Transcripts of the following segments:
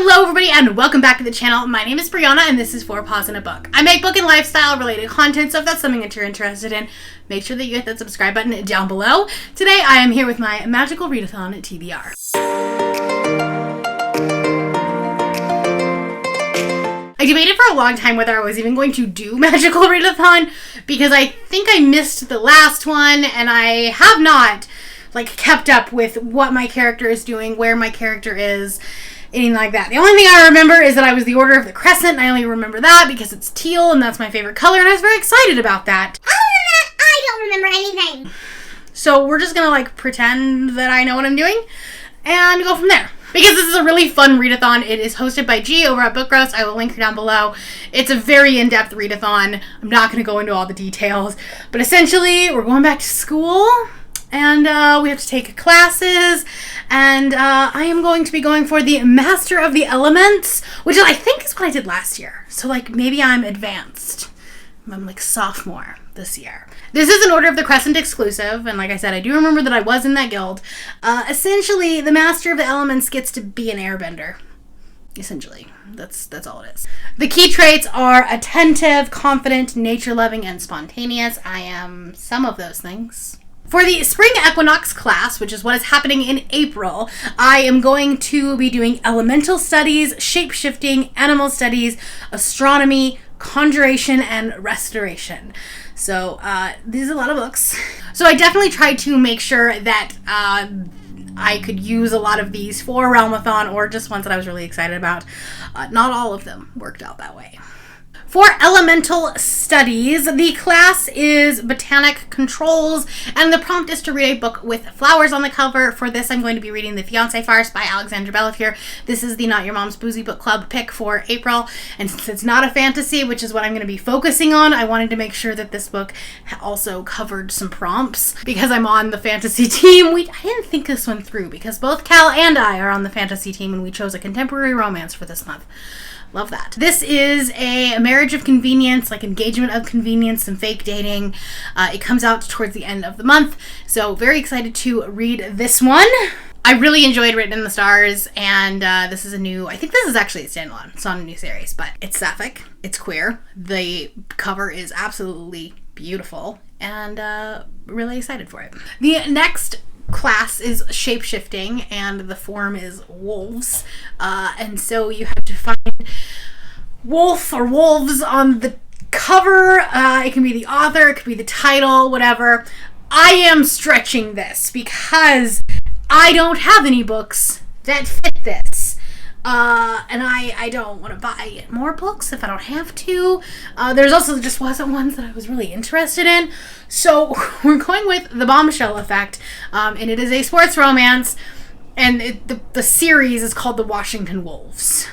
Hello everybody and welcome back to the channel. My name is Brianna and this is 4 Paws in a Book. I make book and lifestyle related content, so if that's something that you're interested in, make sure that you hit that subscribe button down below. Today I am here with my Magical Readathon TBR. I debated for a long time whether I was even going to do Magical Readathon because I think I missed the last one and I have not kept up with what my character is doing, where my character is, anything like that. The only thing I remember is that I was the Order of the Crescent, and I only remember that because it's teal and that's my favorite color, and I was very excited about that. Other than that, I don't remember anything. So we're just gonna pretend that I know what I'm doing and go from there. Because this is a really fun readathon. It is hosted by G over at Book Roast. I will link her down below. It's a very in-depth readathon. I'm not going to go into all the details. But essentially, we're going back to school. And we have to take classes. And I am going to be going for the Master of the Elements. Which I think is what I did last year. So maybe I'm advanced. I'm sophomore this year. This is an Order of the Crescent exclusive, and like I said, I do remember that I was in that guild. Essentially, the Master of the Elements gets to be an airbender. Essentially. That's all it is. The key traits are attentive, confident, nature-loving, and spontaneous. I am some of those things. For the Spring Equinox class, which is what is happening in April, I am going to be doing elemental studies, shape-shifting, animal studies, astronomy, conjuration, and restoration. So these are a lot of books. So I definitely tried to make sure that I could use a lot of these for Realmathon or just ones that I was really excited about. Not all of them worked out that way. For Elemental Studies, the class is Botanic Controls, and the prompt is to read a book with flowers on the cover. For this, I'm going to be reading The Fiancé Farce by Alexandra Bellefier. This is the Not Your Mom's Boozy Book Club pick for April, and since it's not a fantasy, which is what I'm going to be focusing on, I wanted to make sure that this book also covered some prompts. Because I'm on the fantasy team, I didn't think this one through, because both Cal and I are on the fantasy team, and we chose a contemporary romance for this month. Love that. This is a marriage of convenience, engagement of convenience, some fake dating. It comes out towards the end of the month, so very excited to read this one. I really enjoyed Written in the Stars, and this is I think this is actually a standalone. It's not a new series, but it's sapphic, it's queer. The cover is absolutely beautiful, and really excited for it. The next class is shape-shifting, and the form is wolves, and so you have to find wolf or wolves on the cover. It can be the author, it could be the title, whatever. I am stretching this because I don't have any books that fit this. And I don't want to buy more books if I don't have to. There's also just wasn't ones that I was really interested in. So we're going with The Bombshell Effect. And it is a sports romance. And the series is called The Washington Wolves.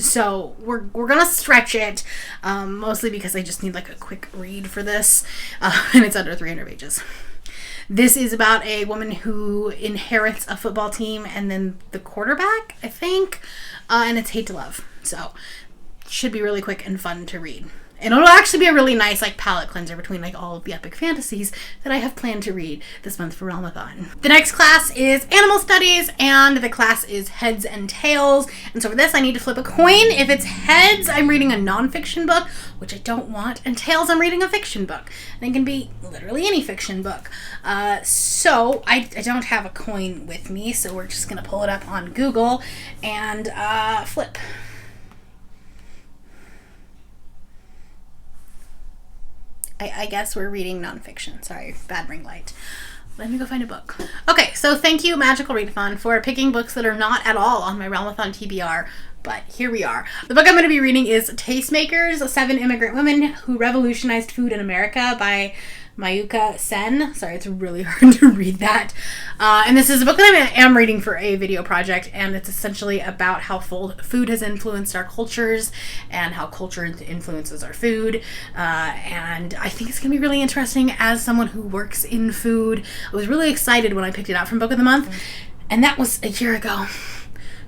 So we're going to stretch it. Mostly because I just need a quick read for this. And it's under 300 pages. This is about a woman who inherits a football team and then the quarterback, I think, and it's hate to love. So should be really quick and fun to read. And it'll actually be a really nice palette cleanser between all of the epic fantasies that I have planned to read this month for Realmathon. The next class is Animal Studies, and the class is Heads and Tails. And so for this, I need to flip a coin. If it's heads, I'm reading a nonfiction book, which I don't want, and tails, I'm reading a fiction book. And it can be literally any fiction book. So I don't have a coin with me, so we're just going to pull it up on Google and flip. I guess we're reading nonfiction. Sorry, bad ring light. Let me go find a book. Okay, so thank you, Magical Readathon, for picking books that are not at all on my Realmathon TBR, but here we are. The book I'm going to be reading is Tastemakers, 7 Immigrant Women Who Revolutionized Food in America by Mayuka Sen. Sorry, it's really hard to read that. And this is a book that I am reading for a video project, and it's essentially about how food has influenced our cultures and how culture influences our food. And I think it's going to be really interesting as someone who works in food. I was really excited when I picked it out from Book of the Month, and that was a year ago.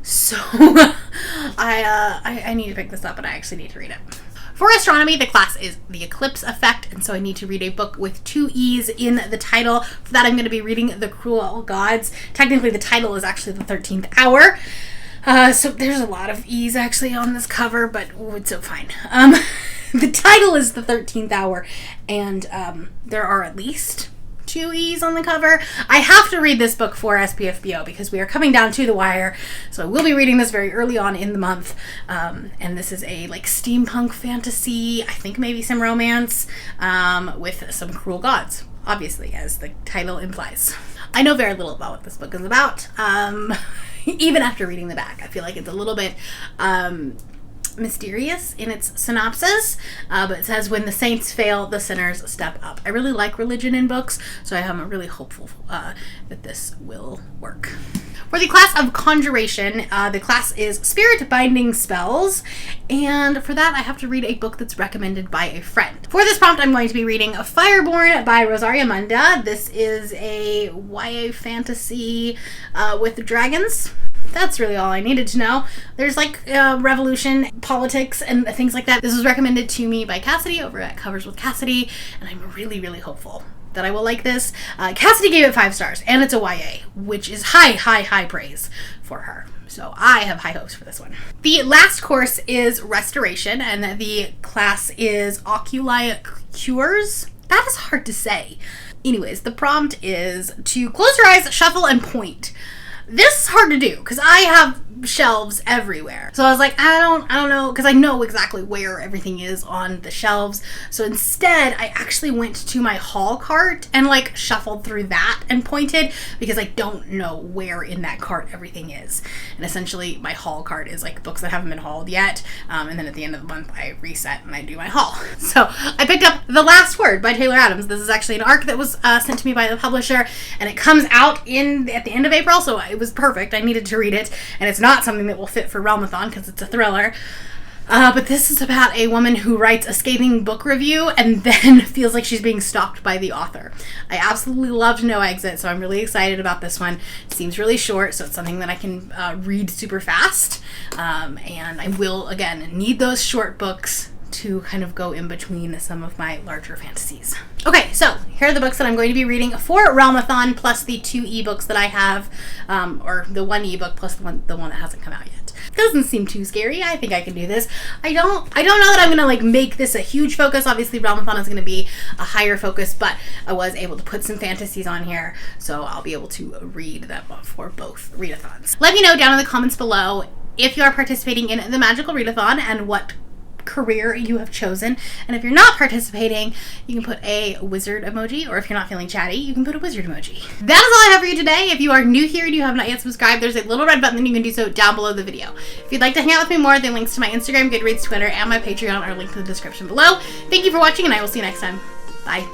So I need to pick this up, and I actually need to read it. For astronomy, the class is The Eclipse Effect, and so I need to read a book with 2 E's in the title. For that, I'm going to be reading The Cruel Gods. Technically, the title is actually The 13th Hour. So there's a lot of E's actually on this cover, but it's so fine. The title is The 13th Hour, and there are at least 2 E's on the cover. I have to read this book for SPFBO because we are coming down to the wire, so I will be reading this very early on in the month. And this is a like steampunk fantasy, I think maybe some romance, with some cruel gods, obviously, as the title implies. I know very little about what this book is about. Even after reading the back, I feel like it's a little bit mysterious in its synopsis, but it says, when the saints fail, the sinners step up. I really like religion in books, so I am really hopeful that this will work. For the class of Conjuration, the class is Spirit Binding Spells, and for that I have to read a book that's recommended by a friend. For this prompt, I'm going to be reading Fireborn by Rosaria Munda. This is a YA fantasy with dragons. That's really all I needed to know. There's like revolution, politics, and things like that. This was recommended to me by Cassidy over at Covers with Cassidy, and I'm really, really hopeful that I will like this. Cassidy gave it 5 stars, and it's a YA, which is high praise for her. So I have high hopes for this one. The last course is Restoration, and the class is Oculi Cures. That is hard to say. Anyways, the prompt is to close your eyes, shuffle, and point. This is hard to do because I have shelves everywhere. So I was like, I don't know, because I know exactly where everything is on the shelves. So instead, I actually went to my haul cart and like shuffled through that and pointed, because I don't know where in that cart everything is. And essentially, my haul cart is like books that haven't been hauled yet. And then at the end of the month, I reset and I do my haul. So I picked up The Last Word by Taylor Adams. This is actually an arc that was sent to me by the publisher, and it comes out at the end of April. So it was perfect. I needed to read it, and it's not something that will fit for Realmathon because it's a thriller. But this is about a woman who writes a scathing book review and then feels like she's being stalked by the author. I absolutely loved No Exit, so I'm really excited about this one. It seems really short, so it's something that I can read super fast. And I will, again, need those short books to kind of go in between some of my larger fantasies. Okay, so here are the books that I'm going to be reading for Realmathon, plus the 2 ebooks that I have, or the 1 ebook plus the one that hasn't come out yet. Doesn't seem too scary. I think I can do this. I don't know that I'm gonna like make this a huge focus. Obviously, Realmathon is gonna be a higher focus, but I was able to put some fantasies on here, so I'll be able to read them for both readathons. Let me know down in the comments below if you are participating in the Magical Readathon and what career you have chosen. And if you're not participating, you can put a wizard emoji, or if you're not feeling chatty, you can put a wizard emoji. That is all I have for you today. If you are new here and you have not yet subscribed, there's a little red button and you can do so down below the video. If you'd like to hang out with me more, the links to my Instagram, Goodreads, Twitter, and my Patreon are linked in the description below. Thank you for watching, and I will see you next time. Bye.